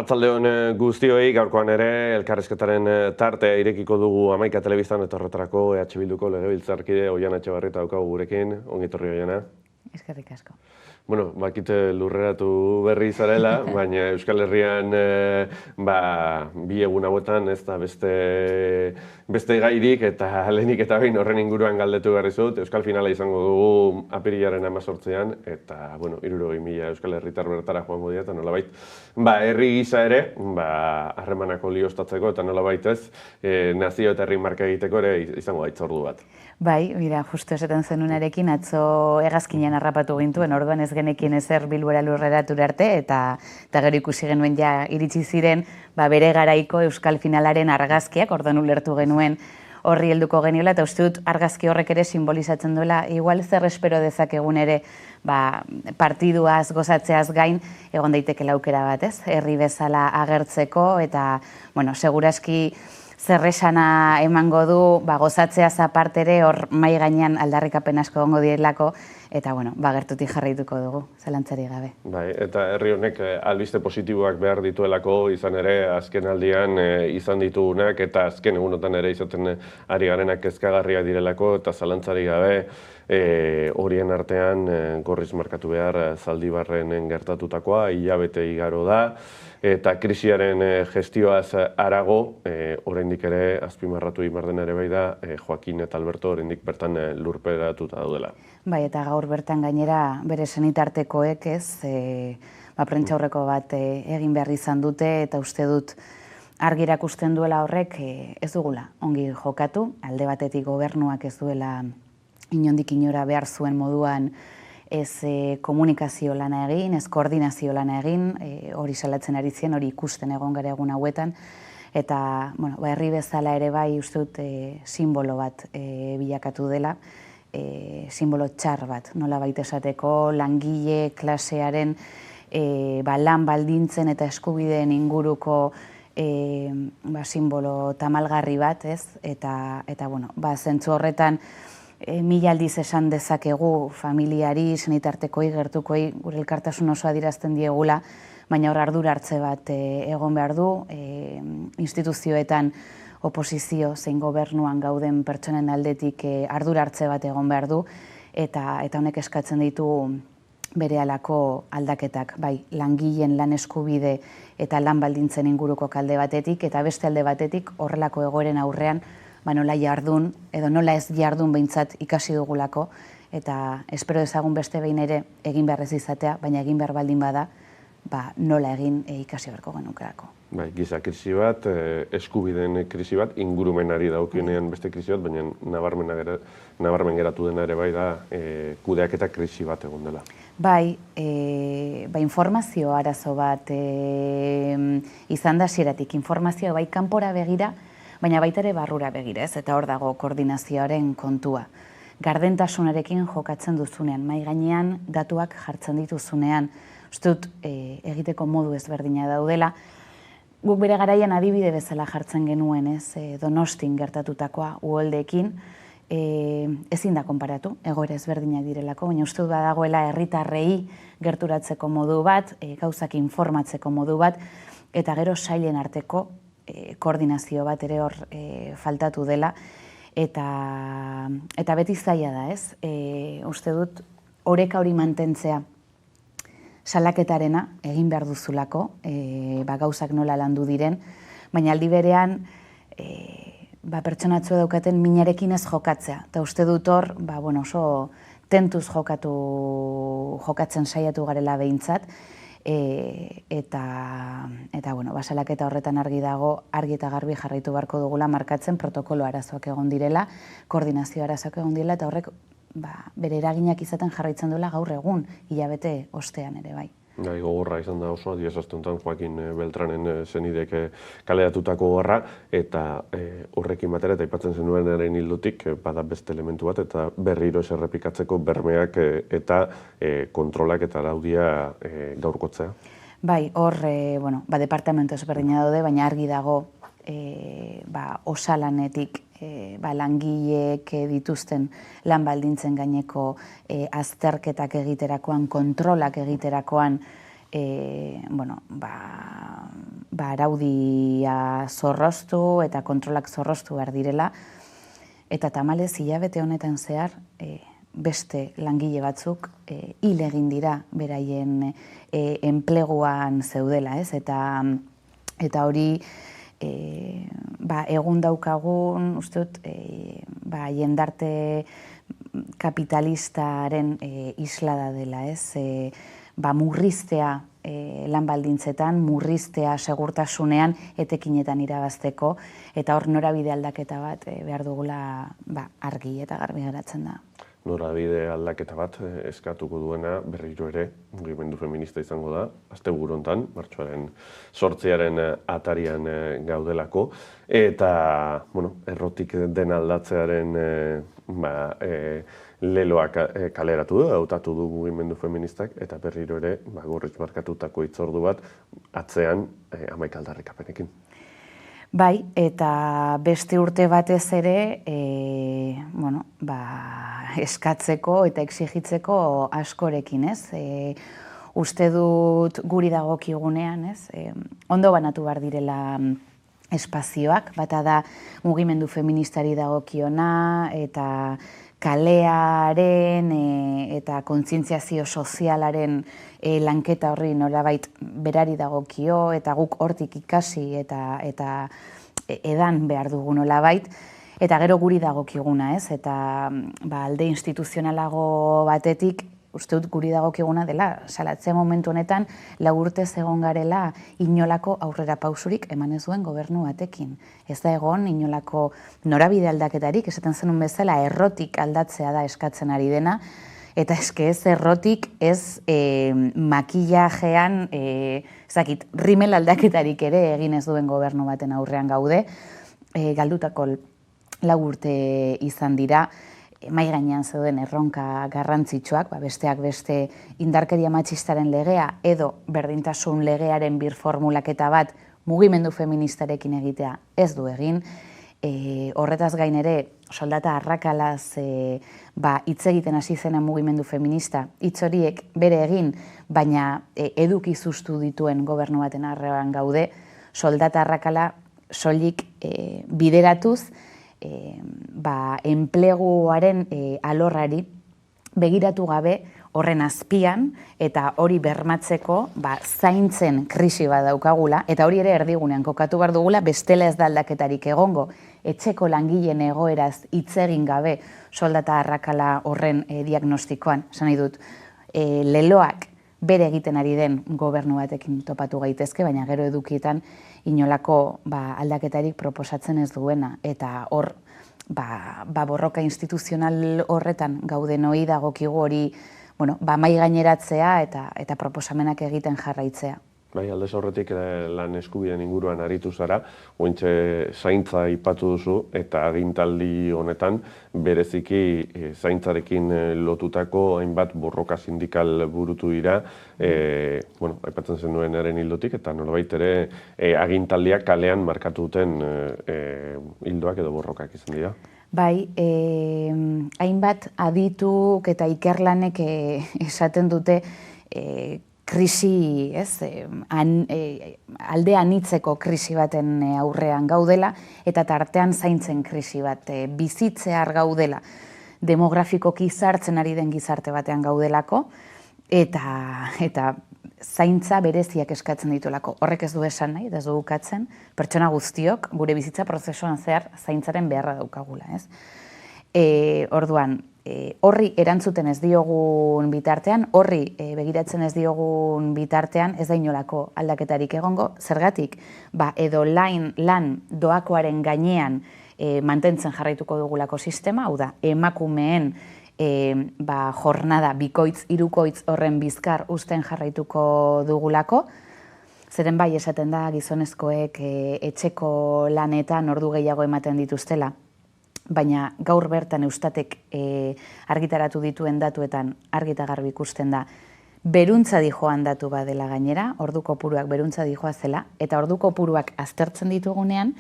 Arratsalde-on guztioi, gaurkoan ere elkarrizketaren tartea irekiko dugu Hamaika Telebistan eta horretarako EH Bilduko legebiltzarkide Oihana Etxebarrieta daukagu gurekin. Ongi etorri, Oihana. Eskerrik asko. Bueno, bakite lurreratu berri zarela, baina Euskal Herrian bi egun hauetan ez da beste gairik eta lehenik eta behin horren inguruan galdetu behar dizut. Euskal finala izango dugu apirilaren 18an eta 60.000 Euskal Herritar bertara joango dira eta nolabait herri gisa ere harremanako lioztatzeko eta nolabait ez nazio eta herri marka egiteko ere izango da hitzordu bat. Bai, mira, justu esaten zenunarekin atzo hegazkinean harrapatu gintuen, orduan ez genekien ezer Bilbora lurreratura arte eta gero ikusi genuen ja iritsi ziren bere garaiko Euskal finalaren argazkiak, orduan ulertu genuen horri helduko geniola eta uste dut argazki horrek ere simbolizatzen duela, igual zer espero dezakegun ere partiduaz, gozatzeaz gain, egon daitekeela aukera bat, ez? Herri bezala agertzeko eta, seguraski zerresana emango du, gozatzeaz aparte ere hor mai gainean aldarrikapen asko egongo direlako eta, gertutik jarraituko dugu, zalantzarik gabe. Bai, eta herri honek albiste positiboak behar dituelako izan ere azken aldian izan ditugunak eta azken egunotan ere izaten ari garenak kezkagarriak direlako eta zalantzarik gabe horien artean gorriz markatu behar Zaldibarren gertatutakoa, hilabete igaro da, eta krisiaren gestioaz harago, oraindik ere azpimarratu den ere bai da, Joakin eta Alberto oraindik bertan lurperatuta daudela. Bai, eta gaur bertan gainera bere senitartekoek prentsaurreko bat egin behar izan dute eta uste dut argi erakusten duela horrek ez dugula ongi jokatu, alde batetik gobernuak ez duela inondik inora behar zuen moduan ez komunikazio lana egin, ez koordinazio lana egin, hori salatzen ari zien, hori ikusten egon gara egun hauetan, eta herri bezala ere bai uste dut simbolo bat bilakatu dela, simbolo txar bat, nola baita esateko langile klasearen lan baldintzen eta eskubideen inguruko simbolo tamalgarri bat, ez? Eta zentzu horretan mila aldiz esan dezakegu familiari, senitartekoi, gertukoi, gure elkartasun oso adierazten diegula, baina hor ardura hartze bat egon behar du, instituzioetan oposizio zein gobernuan gauden pertsonen aldetik ardura hartze bat egon behar du, eta honek eskatzen ditu berehalako aldaketak, bai, langileen lan eskubide eta lan baldintzen inguruko alde batetik, eta beste alde batetik horrelako egoeren aurrean nola jardun, edo nola ez jardun behintzat ikasi dugulako, eta espero dezagun beste behin ere egin behar ez izatea, baina egin behar baldin bada, nola egin ikasi beharko genukerako. Bai, giza krisi bat, eskubideen krisi bat, ingurumenari daukionean beste krisi bat, baina nabarmen geratu dena ere bai da kudeaketa krisi bat egon dela. Bai, informazio arazo bat izan da hasieratik, informazio bai kanpora begira, baina baita ere barrura begira, ez? Eta hor dago koordinazioaren kontua. Gardentasunarekin jokatzen duzunean, mahai gainean datuak jartzen dituzunean, uste dut egiteko modu ezberdina daudela. Guk bere garaian adibide bezala jartzen genuen, ez? Donostin gertatutakoa uholdeekin, ezin da konparatu, egoera ezberdinak direlako, baina uste dut badagoela herritarrei gerturatzeko modu bat, gauzak informatzeko modu bat, eta gero sailen arteko koordinazio bat ere hor faltatu dela, eta beti zaila da, ez? Uste dut oreka hori mantentzea salaketarena egin behar duzulako, gauzak nola landu diren, baina aldi berean pertsonatzu daukaten minarekin ez jokatzea, eta uste dut hor oso tentuz jokatzen saiatu garela behintzat, eta salaketa horretan argi dago, argi eta garbi jarraitu beharko dugula markatzen protokolo arazoak egon direla, koordinazio arazoak egon direla, eta horrek bere eraginak izaten jarraitzen duela gaur egun, hilabete ostean ere bai. Gogorra izan da oso, diezazte honetan Joakin Beltranen zenidek kaleratutako horra, eta horrekin batera, eta aipatzen zenuenaren hildotik, bada beste elementu bat, eta berriro ez errepikatzeko bermeak eta kontrolak eta araudia gaurkotzea. Bai, hor, departamento ezberdina daude, baina argi dago osalanetik langileek dituzten lan baldintzen gaineko azterketak egiterakoan, kontrolak egiterakoan araudia zorroztu eta kontrolak zorroztu behar direla, eta tamalez hilabete honetan zehar beste langile batzuk hil egin dira beraien enpleguan zeudela, ez? Eta hori egun daukagun, uste dut, jendarte kapitalistaren islada dela, ez? Murriztea lan baldintzetan, murriztea segurtasunean, etekinetan irabazteko, eta hor norabide aldaketa bat behar dugula argi eta garbi geratzen da. Norabide aldaketa bat eskatuko duena berriro ere mugimendu feminista izango da, asteburu hontan, martxoaren 8 atarian gaudelako, eta errotik den aldatzearen leloak kaleratu du, hautatu du mugimendu feministak, eta berriro ere gorritz markatutako hitzordu bat atzean 11 aldarrikapenekin. Bai, eta beste urte batez ere eskatzeko eta exigitzeko askorekin, ez? Uste dut guri dagokigunean, ez? Ondo banatu behar direla espazioak, bata da mugimendu feministari dagokiona eta kalearen eta kontzientziazio sozialaren lanketa horri nolabait berari dagokio eta guk hortik ikasi eta edan behar dugu nolabait, eta gero guri dagokiguna, ez? Eta alde instituzionalago batetik uste dut guri dagokiguna dela, salatzea momentu honetan 4 urtez egon garela inolako aurrera pausurik eman ez duen gobernu batekin. Ez da egon inolako norabide aldaketarik, esaten zenun bezala errotik aldatzea da eskatzen ari dena, eta eske ez errotik, ez makillajean, rimel aldaketarik ere egin ez duen gobernu baten aurrean gaude, galdutako 4 urte izan dira, mai gainean zeuden erronka garrantzitsuak, besteak beste indarkeria matxistaren legea edo berdintasun legearen birformulaketa bat mugimendu feministarekin egitea ez du egin. Horretaz gain ere, soldata arrakalaz hitz egiten hasi zenen mugimendu feminista, hitz horiek bere egin, baina eduki zuztu dituen gobernu baten arrean gaude, soldata arrakala soilik bideratuz, enpleguaren alorrari begiratu gabe horren azpian eta hori bermatzeko zaintzen krisi bat daukagula, eta hori ere erdigunean kokatu behar dugula, bestela ez da aldaketarik egongo, etxeko langileen egoeraz hitz egin gabe soldata arrakala horren diagnostikoan. Esan nahi dut, leloak bere egiten ari den gobernu batekin topatu gaitezke, baina gero edukietan inolako aldaketarik proposatzen ez duena, eta hor borroka instituzional horretan gauden hori dagokigu hori mai gaineratzea eta proposamenak egiten jarraitzea. Bai, aldez aurretik lan eskubideen inguruan aritu zara, ointxe zaintza aipatu duzu, eta agintaldi honetan bereziki zaintzarekin lotutako hainbat borroka sindikal burutu dira, aipatzen zenuen eren hildotik, eta nolabait ere agintaldiak kalean markatu duten hildoak edo borrokak izan dira. Bai, hainbat adituk eta ikerlanek esaten dute krisi, alde anitzeko krisi baten aurrean gaudela, eta tartean zaintzen krisi bat bizitzear gaudela, demografikoki zartzen ari den gizarte batean gaudelako, eta zaintza bereziak eskatzen ditulako. Horrek ez du esan nahi, ez du bukatzen, pertsona guztiok gure bizitza prozesuan zehar zaintzaren beharra daukagula, ez? Orduan, horri erantzuten ez diogun bitartean, horri begiratzen ez diogun bitartean, ez da inolako aldaketarik egongo, zergatik, edo lan doakoaren gainean mantentzen jarraituko dugulako sistema, hau da, emakumeen jornada bikoitz, hirukoitz horren bizkar usten jarraituko dugulako, zeren bai esaten da gizonezkoek etxeko lanetan ordu gehiago ematen dituztela, baina gaur bertan Eustatek argitaratu dituen datuetan argi eta garbi ikusten da beruntza dijoan datu badela gainera, ordu kopuruak beruntza dijoa zela, eta ordu kopuruak aztertzen ditugunean,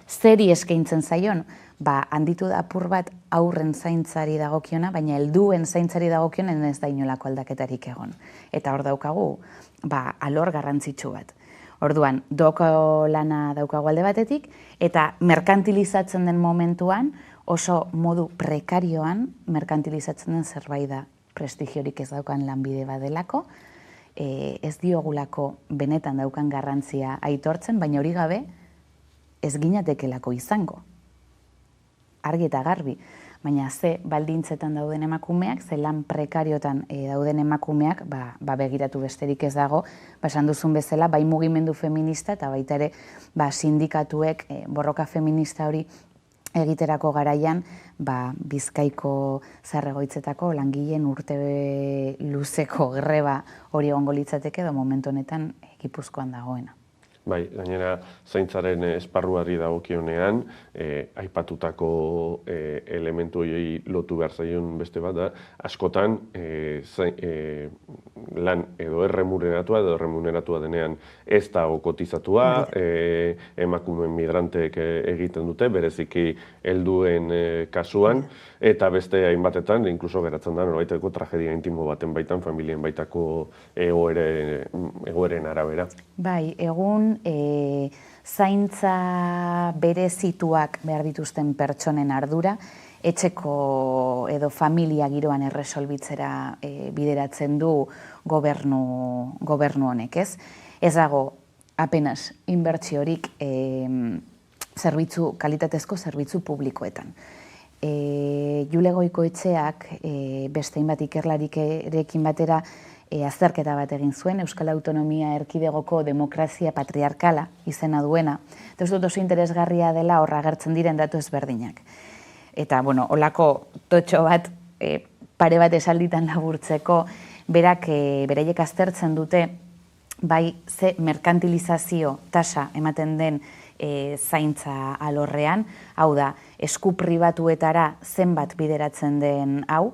zeri eskaintzen zaion, handitu da apur bat aurren zaintzari dagokiona, baina helduen zaintzari dagokionen ez da inolako aldaketarik egon. Eta hor daukagu, alor garrantzitsu bat. Orduan, doko lana daukagu alde batetik, eta merkantilizatzen den momentuan, oso modu prekarioan merkantilizatzen den zerbait da prestigiorik ez daukan lanbide badelako, ez diogulako benetan daukan garrantzia aitortzen, baina hori gabe ez ginatekelako izango. Argi eta garbi, baina ze baldintzetan dauden emakumeak, ze lan prekariotan dauden emakumeak, begiratu besterik ez dago, esan duzun bezala, bai mugimendu feminista eta baita ere sindikatuek borroka feminista hori egiterako garaian, Bizkaiko Zahar-Egoitzetako langileen urte luzeko greba hori egongo litzateke edo momentu honetan Gipuzkoan dagoena. Bai, gainera zaintzaren esparruari dagokionean, aipatutako elementu horiei lotu behar zaion beste bat da, askotan lan edo erremuneratua denean ez dago kotizatua, emakumeen migranteek egiten dute, bereziki helduen kasuan, eta beste hainbatetan, inkluso geratzen da norbaiteko tragedia intimo baten baitan, familien baitako egoeren arabera. Bai, egun zaintza berezituak behar dituzten pertsonen ardura, etxeko edo familia giroan erresolbitzera bideratzen du gobernu honek, ez? Ez dago apenas inbertsiorik kalitatezko zerbitzu publikoetan. Jule Goikoetxeak beste hainbat ikerlarikerekin batera azterketa bat egin zuen, Euskal Autonomia Erkidegoko demokrazia patriarkala izena duena. Eta ez dut oso interesgarria dela horra agertzen diren datu ezberdinak. Eta, holako totxo bat, pare bat esalditan laburtzeko, beraiek aztertzen dute, bai ze merkantilizazio tasa ematen den zaintza alorrean, hau da, esku pribatuetara zenbat bideratzen den hau,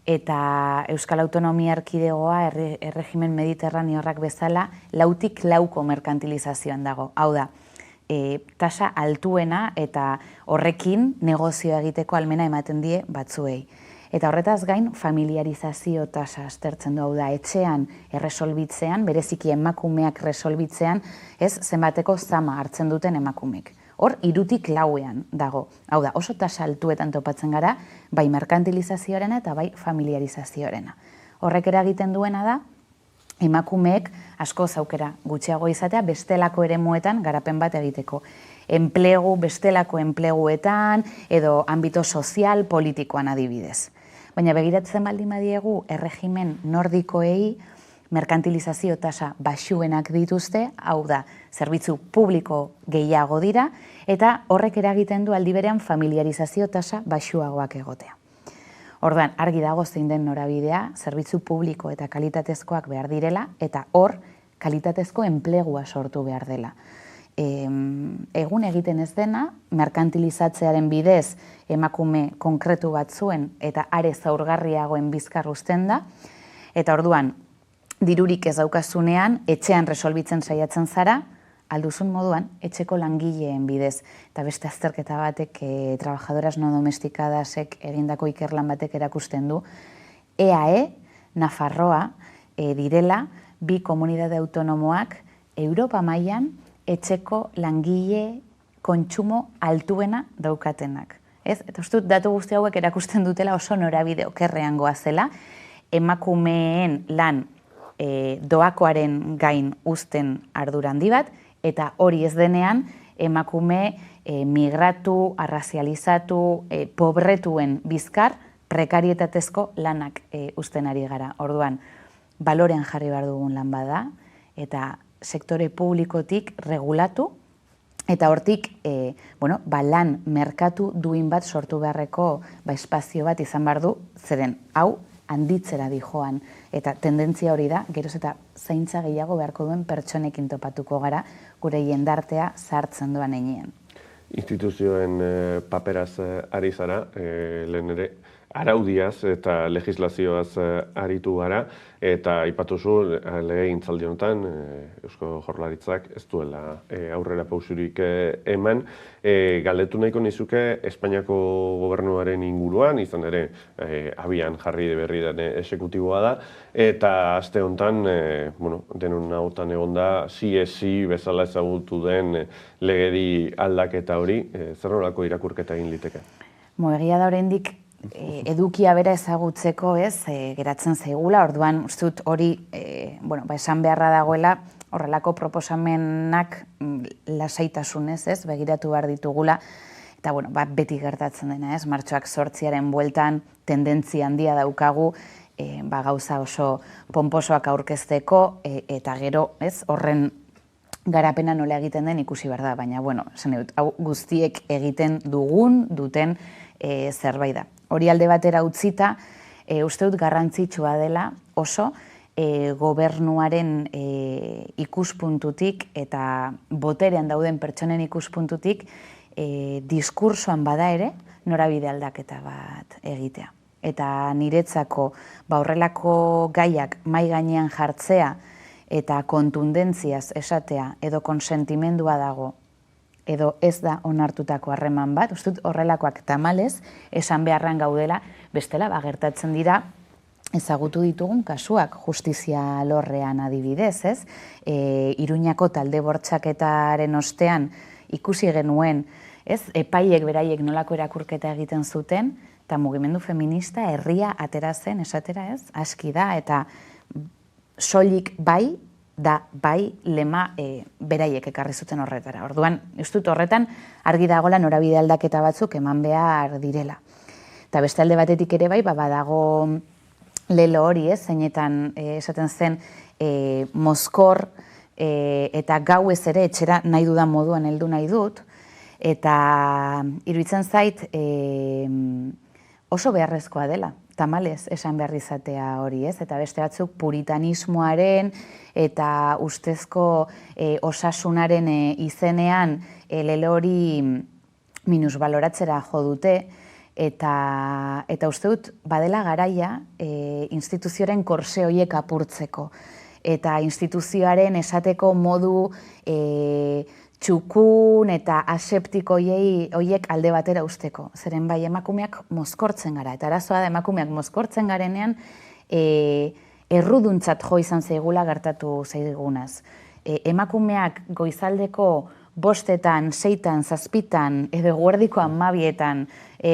eta Euskal Autonomia Erkidegoa erregimen mediterraneoarrak bezala 4-lauko merkantilizazioan dago. Hau da, tasa altuena eta horrekin negozioa egiteko almena ematen die batzuei. Eta horretaz gain, familiarizazio tasa aztertzen du, hau da, etxean erresolbitzean, bereziki emakumeak resolbitzean, ez zenbateko zama hartzen duten emakumeek. Hor, 3-lauean dago. Hau da, oso tasa altuetan topatzen gara, bai merkantilizazioarena eta bai familiarizazioarena. Horrek eragiten duena da, emakumeek asko aukera gutxiago izatea bestelako eremuetan garapen bat egiteko. Bestelako enpleguetan edo ambito sozial politikoan adibidez. Baina begiratzen baldin badiegu erregimen nordikoei merkantilizazio tasa baxuenak dituzte, hau da, zerbitzu publiko gehiago dira, eta horrek eragiten du aldi berean familiarizazio tasa baxuagoak egotea. Orduan, argi dago zein den norabidea, zerbitzu publiko eta kalitatezkoak behar direla, eta hor, kalitatezko enplegua sortu behar dela. Egun egiten ez dena, merkantilizatzearen bidez emakume konkretu batzuen eta are zaurgarriagoen bizkar uzten da, eta orduan, dirurik ez daukazunean, etxean resolbitzen saiatzen zara, alduzun moduan, etxeko langileen bidez. Eta beste azterketa batek, trabajadoras no domestikadasek egindako ikerlan batek erakusten du, EAE, Nafarroa, direla, 2 komunitate autonomoak, Europa mailan etxeko langile kontsumo altuena daukatenak. Eta uste dut, datu guzti hauek erakusten dutela oso norabide okerrean goazela, emakumeen lan doakoaren gain uzten ardura handi bat, eta hori ez denean emakume migratu, arrazializatu, pobretuen bizkar, prekarietatezko lanak uzten ari gara. Orduan, balorean jarri behar dugun lan bada, eta sektore publikotik regulatu, eta hortik lan merkatu duin bat sortu beharreko espazio bat izan behar du, zeren hau handitzera dijoan, eta tendentzia hori da, geroz eta zaintza gehiago beharko duen pertsonekin topatuko gara, gure jendartea sartzen doan heinean. Instituzioen paperaz ari zara, lehen ere araudiaz eta legislazioaz aritu gara, eta aipatuzu legegintzaldi honetan Eusko Jaurlaritzak ez duela aurrera pausurik eman. Galdetu nahiko nizuke Espainiako gobernuaren inguruan, izan ere abian jarri berri den esekutiboa da, eta aste honetan, denon ahotan egon da, CSI bezala ezagutu den legedi aldaketa hori, zer nolako irakurketa egin liteke? Egia da oraindik edukia bera ezagutzeko, geratzen zaigula, orduan uste dut hori esan beharra dagoela, horrelako proposamenak lasaitasunez, begiratu behar ditugula, eta beti gertatzen dena, martxoak 8-aren bueltan tendentzia handia daukagu, gauza oso ponposoak aurkezteko, eta gero, horren garapena nola egiten den ikusi behar da, baina, hau guztiek egiten duten zerbait da. Hori alde batera utzita, uste dut garrantzitsua dela oso gobernuaren ikuspuntutik eta boterean dauden pertsonen ikuspuntutik diskursoan bada ere norabide aldaketa bat egitea. Eta niretzako horrelako gaiak mahai gainean jartzea eta kontundentziaz esatea edo konsentimendua dago edo ez da onartutako harreman bat, uste dut horrelakoak tamalez esan beharran gaudela, bestela gertatzen dira ezagutu ditugun kasuak justizia lorrean adibidez, Iruñako talde bortxaketaren ostean ikusi genuen, epaiek beraiek nolako erakurketa egiten zuten, eta mugimendu feminista herria atera zen, esatera aski da, eta soilik bai lema beraiek ekarri zuten horretara. Orduan, uste dut horretan argi dagoela norabide aldaketa batzuk eman behar direla. Eta beste alde batetik ere bai, badago lelo hori, zeinetan esaten zen mozkor eta gauez ere etxera nahi dudan moduan heldu nahi dut, eta iruditzen zait oso beharrezkoa dela. Tamalez esan behar izatea hori, eta beste batzuk puritanismoaren eta ustezko osasunaren izenean lelo hori minusbaloratzera jo dute, eta uste dut badela garaia instituzioaren korse horiek apurtzeko, eta instituzioaren esateko modu txukun eta aseptiko horiek alde batera usteko. Zeren bai emakumeak mozkortzen gara, eta arazoa da emakumeak mozkortzen garenean erruduntzat jo izan zaigula gertatu zaigunaz. Emakumeak goizaldeko 5-etan, 6-etan, 7-etan, edo eguerdiko 12-etan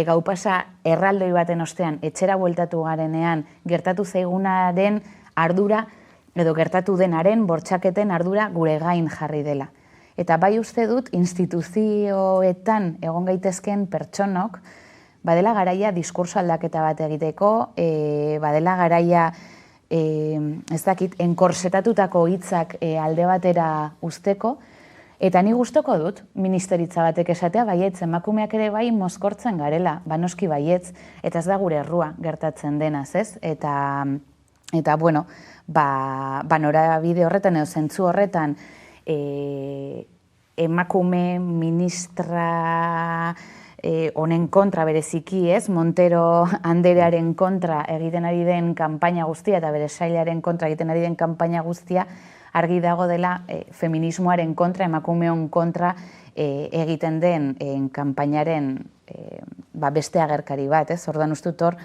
gau pasa erraldoi baten ostean etxera bueltatu garenean gertatu zaigunaren ardura edo gertatu denaren bortxaketen ardura gure gain jarri dela. Eta bai uste dut instituzioetan egon gaitezken pertsonok badela garaia diskurso aldaketa bat egiteko, badela garaia enkorsetatutako hitzak alde batera usteko, eta ni gustoko dut ministeritza batek esatea baietz emakumeak ere bai mozkortzen garela, noski baietz, eta ez da gure errua gertatzen denaz, eta norabide horretan edo zentzu horretan emakume ministra honen kontra bereziki, Montero anderearen kontra egiten ari den kanpaina guztia eta bere sailaren kontra egiten ari den kanpaina guztia argi dago dela feminismoaren kontra, emakumeon kontra egiten den kanpainaren beste agerkari bat, orduan uste dut hor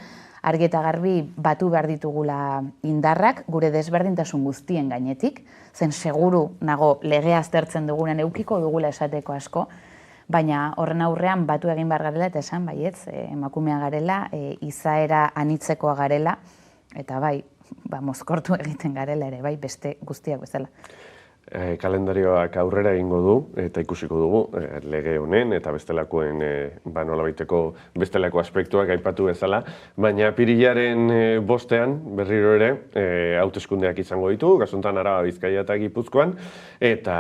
argi eta garbi batu behar ditugula indarrak gure desberdintasun guztien gainetik, zen seguru nago legea aztertzen dugunen eukiko dugula esateko asko, baina horren aurrean batu egin behar garela eta esan baietz emakumea garela, izaera anitzekoa garela, eta bai, mozkortu egiten garela ere, bai, beste guztiak bezala. Kalendarioak aurrera egingo du eta ikusiko dugu lege honen eta bestelakoen nolabaiteko bestelako aspektuak aipatu bezala, baina apirilaren 5ean berriro ere hauteskundeak izango ditu, kasuntan Araba, Bizkaia eta Gipuzkoan, eta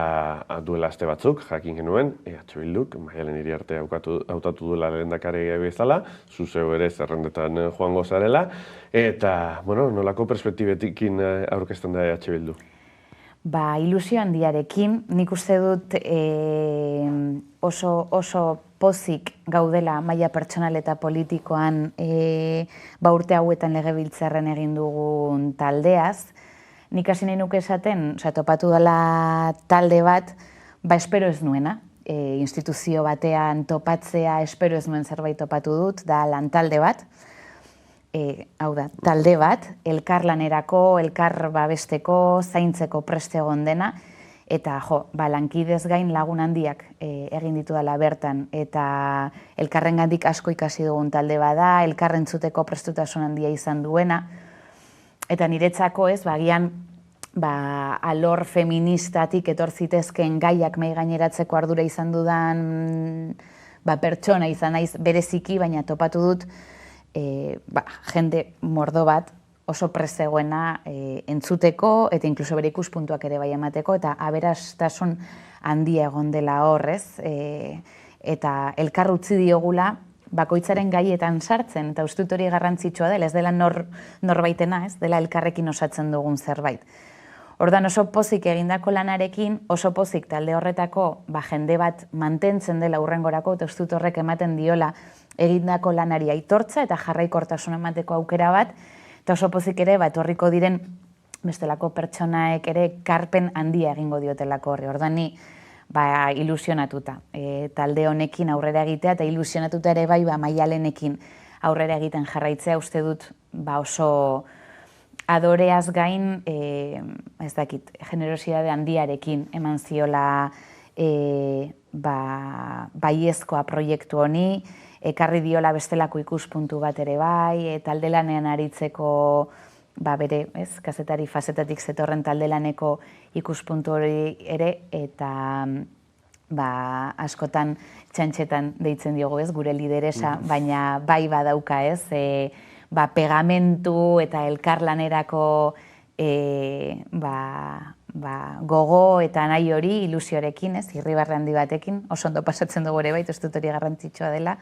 duela aste batzuk jakin genuen Bilduk Maialen Iriarte hautatu duela lehendakari bezala, zu zeu ere zerrendetan joango zarela, eta nolako perspektibetekin aurkezten da Bildu? Ilusio handiarekin, nik uste dut oso pozik gaudela maila pertsonal eta politikoan urte hauetan legebiltzarren egin dugun taldeaz. Nik hasi nahi nuke esaten, topatu dela talde bat, espero ez nuena, instituzio batean topatzea, espero ez nuen zerbait topatu dut, da lantalde bat. Hau da, talde bat, elkar lanerako, elkar babesteko, zaintzeko preste egon dena, eta lankidez gain lagun handiak egin ditu dela bertan, eta elkarrengandik asko ikasi dugun talde bada, elkarrentzuteko prestutasun handia izan duena, eta niretzako bagian alor feministatik etortzitezken gaiak mai gaineratzeko ardura izan dudan pertsona izan naiz bereziki, baina topatu dut jende mordo bat oso prezegoena entzuteko eta inkluso bere ikuspuntuak ere bai emateko eta aberastasun handia egon dela horrez eta elkar utzi diogula bakoitzaren gaietan sartzen eta uste dut hori garrantzitsua dela, ez dela norbaitena, ez dela elkarrekin osatzen dugun zerbait. Ordan oso pozik egindako lanarekin, oso pozik talde horretako jende bat mantentzen dela hurrengorako eta uste dut horrek ematen diola egindako lanari aitortza eta jarraikortasun emateko aukera bat, eta oso pozik ere etorriko diren bestelako pertsonaek ere karpen handia egingo diotelako horri. Ordan ni ilusionatuta talde honekin aurrera egitea eta ilusionatuta ere bai Maialenekin aurrera egiten jarraitzea uste dut oso adoreaz gain, ez dakit, generosidade handiarekin eman ziola baiezkoa proiektu honi, ekarri diola bestelako ikuspuntu bat ere bai, talde lanean aritzeko bere, kazetari fazetatik zetorren talde laneko ikuspuntu hori ere, eta askotan txantxetan deitzen diogu gure lideresa, baina bai badauka pegamentu eta elkarlanerako gogo eta nahi hori ilusioarekin, irribarre handi batekin, oso ondo pasatzen dugu ere bai, ez dut hori garrantzitsua dela.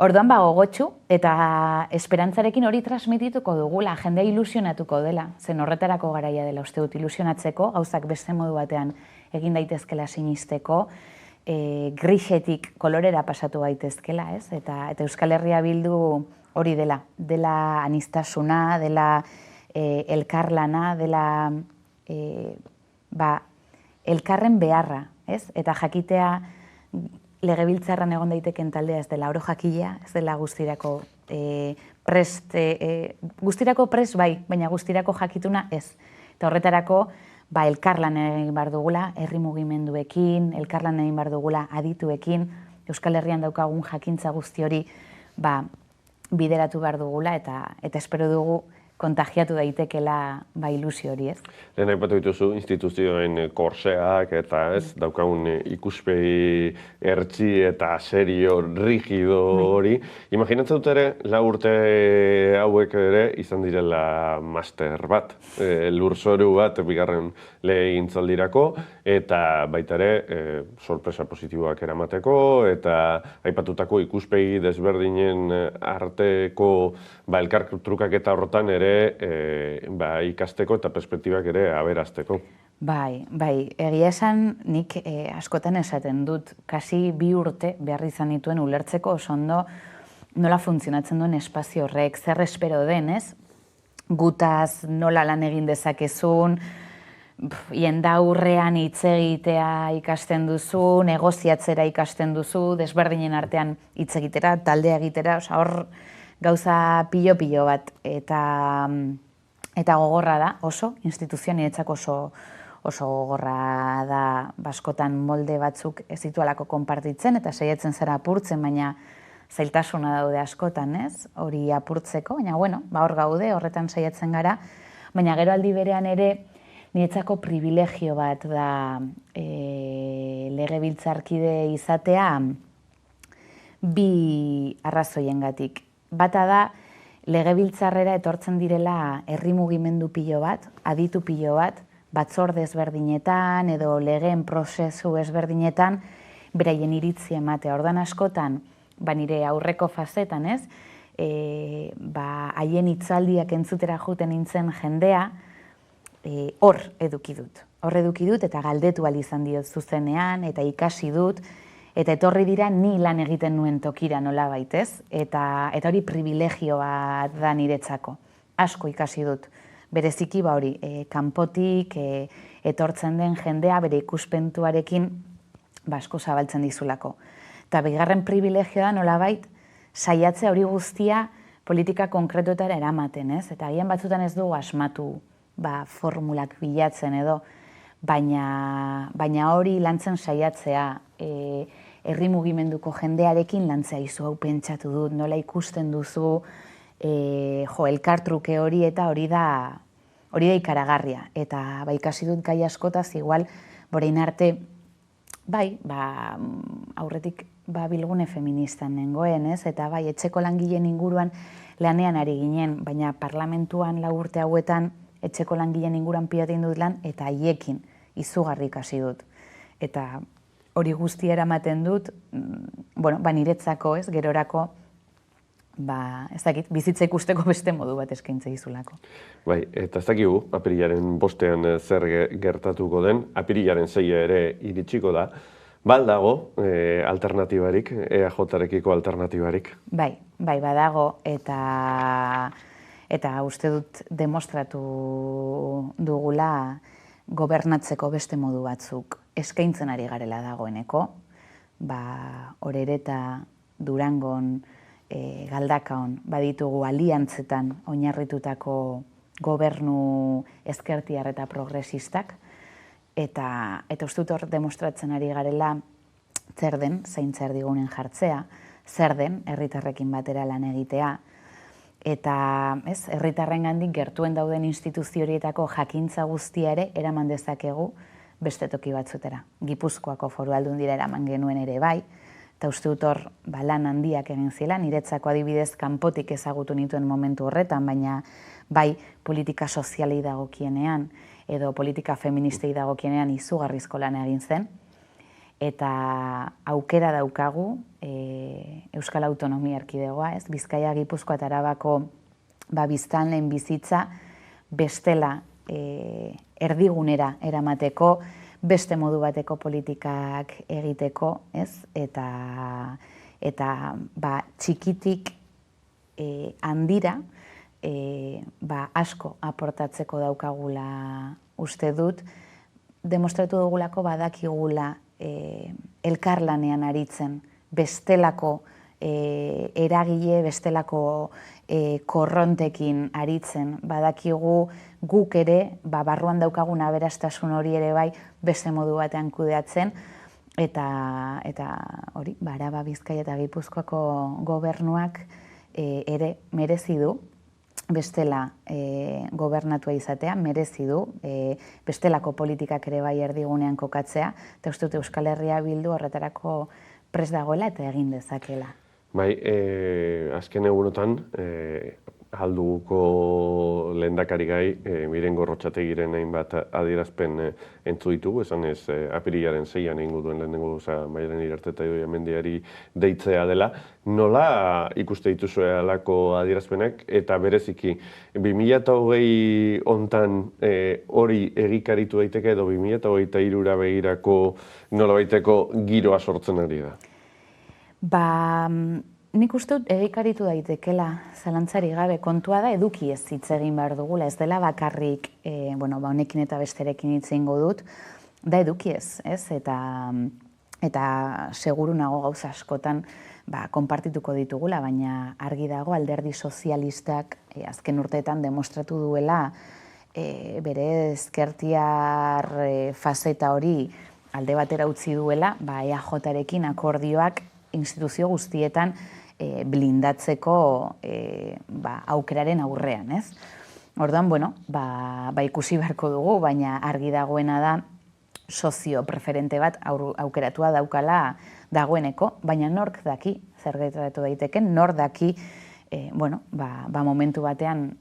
Orduan gogotsu eta esperantzarekin hori transmitituko dugula, jendea ilusionatuko dela, zen horretarako garaia dela uste dut ilusionatzeko, gauzak beste modu batean egin daitezkela sinisteko, grisetik kolorera pasatu gaitezkela, eta Euskal Herria Bildu hori dela aniztasuna, dela elkarlana, dela elkarren beharra, eta jakitea legebiltzarran egon daiteken taldea ez dela oro jakilea, ez dela guztirako prest bai, baina guztirako jakituna ez. Eta horretarako elkarlan egin behar dugula, herri mugimenduekin, elkarlan egin behar dugula adituekin, Euskal Herrian daukagun jakintza guzti hori bideratu behar dugula eta espero dugu kontagiatu daitekela ilusio hori, ez? Lehen aipatu dituzu instituzioen korseak eta daukagun ikuspegi ertzi eta serio, rigido hori. Imaginatzen dut ere, 4 urte hauek ere izan direla master bat, lurzoru bat bigarren legegintzaldirako eta baita ere sorpresa positiboak eramateko eta aipatutako ikuspegi desberdinen arteko elkar trukaketa horretan ere ikasteko eta perspektibak ere aberazteko. Bai, egia esan nik askotan esaten dut, kasi 2 urte behar izan dituen ulertzeko oso ondo nola funtzionatzen duen espazio horrek, zer espero den, ez? Gutaz nola lan egin dezakezun, jendaurrean hitz egitea ikasten duzu, negoziatzera ikasten duzu, desberdinen artean hitz egitera, taldea egitera, hor gauza pilo bat eta gogorra da oso, instituzioan niretzako oso gogorra da askotan molde batzuk ez ditualako konpartitzen eta saiatzen zara apurtzen, baina zailtasuna daude askotan, ez? Hori apurtzeko, baina hor gaude, horretan saiatzen gara, baina gero aldi berean ere niretzako privilegio bat da legebiltzarkide izatea 2 arrazoiengatik. Bata da, legebiltzarrera etortzen direla herri mugimendu pilo bat, aditu pilo bat, batzorde ezberdinetan edo legeen prozesu ezberdinetan beraien iritzi ematea. Ordan askotan, nire aurreko fazetan, ez? Haien hitzaldiak entzutera joeten nintzen jendea, hor eduki dut. Hor eduki dut eta galdetu ahal izan diot zuzenean eta ikasi dut. Eta etorri dira ni lan egiten nuen tokira nolabait, ez? Eta hori privilegio bat da niretzako. Asko ikasi dut. Bereziki hori, kanpotik etortzen den jendea bere ikuspentuarekin asko zabaltzen dizulako. Eta bigarren privilegioa nolabait, saiatzea hori guztia politika konkretuetara eramaten, ez? Eta agian batzutan ez dugu asmatu formulak bilatzen edo, baina hori lantzen saiatzea, herri mugimenduko jendearekin lantzea izu hau pentsatu dut, nola ikusten duzu, elkartruke hori eta hori da ikaragarria. Eta ikasi dut gai askotaz, igual, borein arte, aurretik bilgune feministan nengoen, ez? Eta etxeko langileen inguruan lanean ari ginen, baina parlamentuan 4 urte hauetan etxeko langileen inguruan pilaten dut lan, eta haiekin izugarri ikasi dut. Eta hori guztia eramaten dut, niretzako, ez, gerorako, ez dakit, bizitza ikusteko beste modu bat eskaintze dizulako. Eta ez dakigu, apirilaren 5ean zer gertatuko den, apirilaren 6 ere iritsiko da, dago alternatibarik, EAJ-rekiko alternatibarik? Bai, badago, eta uste dut demostratu dugula gobernatzeko beste modu batzuk eskaintzen ari garela dagoeneko, Orereta, Durangon, Galdakaon baditugu aliantzetan oinarritutako gobernu ezkertiar eta progresistak, eta uste dut hor demostratzen ari garela zer den zaintza erdigunen jartzea, zer den herritarrekin batera lan egitea, eta herritarrengandik gertuen dauden instituzio horietako jakintza guztia ere eraman dezakegu beste toki batzutera. Gipuzkoako Foru Aldundira eraman genuen ere bai, eta uste dut hor lan handiak egin zela, niretzako adibidez kanpotik ezagutu nituen momentu horretan, baina bai politika sozialei dagokienean edo politika feministei dagokienean izugarrizko lan egin zen, eta aukera daukagu Euskal Autonomia Erkidegoa, Bizkaia, Gipuzkoa eta Arabako biztanleen bizitza bestela erdigunera eramateko, beste modu bateko politikak egiteko, eta txikitik handira asko aportatzeko daukagula uste dut, demostratu dugulako badakigula elkarlanean aritzen, bestelako eragile, bestelako korrontekin aritzen, badakigu guk ere, barruan daukagun aberastasun hori ere bai, beste modu batean kudeatzen, eta hori, Araba, Bizkaia eta Gipuzkoako gobernuak ere merezi du, bestela gobernatua izatea, merezi du, bestelako politikak ere bai erdigunean kokatzea, eta uste dut Euskal Herria Bildu horretarako prest dagoela eta egin dezakela. Azken egunotan, alduko lehendakari gai, Miren Gorrotxategiren hainbat adierazpen entzu ditugu, esan ez apirilaren 6an egingo duen lehenengo Maialen Iriarte eta Idoia Mendiari deitzea dela. Nola ikuste dituzue halako adierazpenak eta bereziki 2020 hontan hori egikaritu daiteke edo 2023ra begirako nolabaiteko giroa sortzen ari da? Nik uste dut egikaritu daitekela zalantzari gabe, kontua da eduki ez hitz egin behar dugula, ez dela bakarrik, honekin eta besterekin hitz egingo dut, da eduki ez, eta seguru nago gauza askotan konpartituko ditugula, baina argi dago Alderdi Sozialistak azken urteetan demostratu duela bere ezkertiar fazeta hori alde batera utzi duela, EAJ-rekin akordioak instituzio guztietan blindatzeko aukeraren aurrean, ez? Orduan, ikusi beharko dugu, baina argi dagoena da sozio preferente bat aukeratua daukala dagoeneko, baina nork daki, zer gertatu daiteken, nork daki, momentu batean,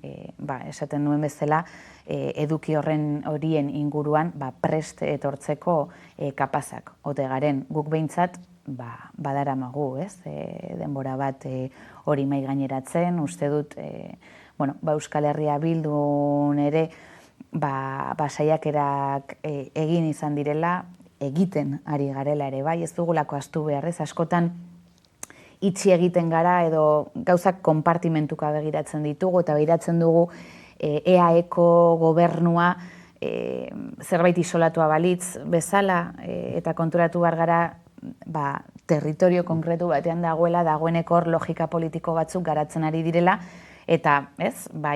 esaten nuen bezala, eduki horien inguruan prest etortzeko kapazak. Ote garen, guk behintzat, badaramagu, ez? Denbora bat hori mahai gaineratzen, uste dut, Euskal Herria Bildun ere saiakerak egin izan direla, egiten ari garela ere, bai, ez dugulako ahaztu behar, ez, askotan itxi egiten gara edo gauzak konpartimentuka begiratzen ditugu eta begiratzen dugu EAEko gobernua zerbait isolatua balitz bezala eta konturatu behar gara territorio konkretu batean dagoeneko hor logika politiko batzuk garatzen ari direla eta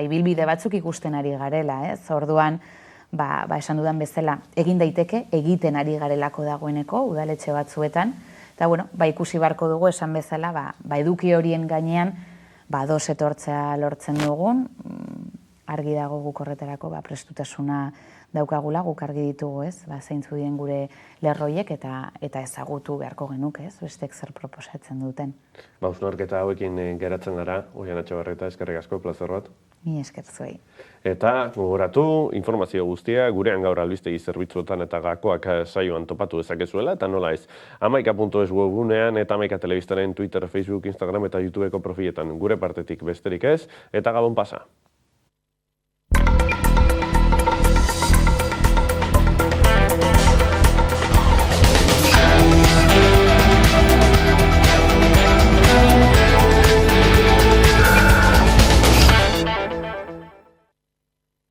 ibilbide batzuk ikusten ari garela, ez? Orduan, esan dudan bezala, egin daiteke, egiten ari garelako dagoeneko, udaletxe batzuetan, eta ikusi beharko dugu esan bezala, eduki horien gainean, ados etortzea lortzen dugun, argi dago guk horretarako prestutasuna daukagula, guk argi ditugu, ez? Zeintzu dien gure lerroiek eta ezagutu beharko genuke, ez? Bestek zer proposatzen duten. Hausnarketa hauekin geratzen gara, Oiana Etxebarrieta, eskerrik asko, plazer bat. Ni esker zuei. Eta gogoratu, informazio guztia gurean gaur albistegi zerbitzuetan eta gakoak saioan topatu dezakezuela, eta nola ez, amaika.es webgunean eta Amaika Telebistaren Twitter, Facebook, Instagram eta YouTubeko profiletan gure partetik besterik ez, eta gabon pasa.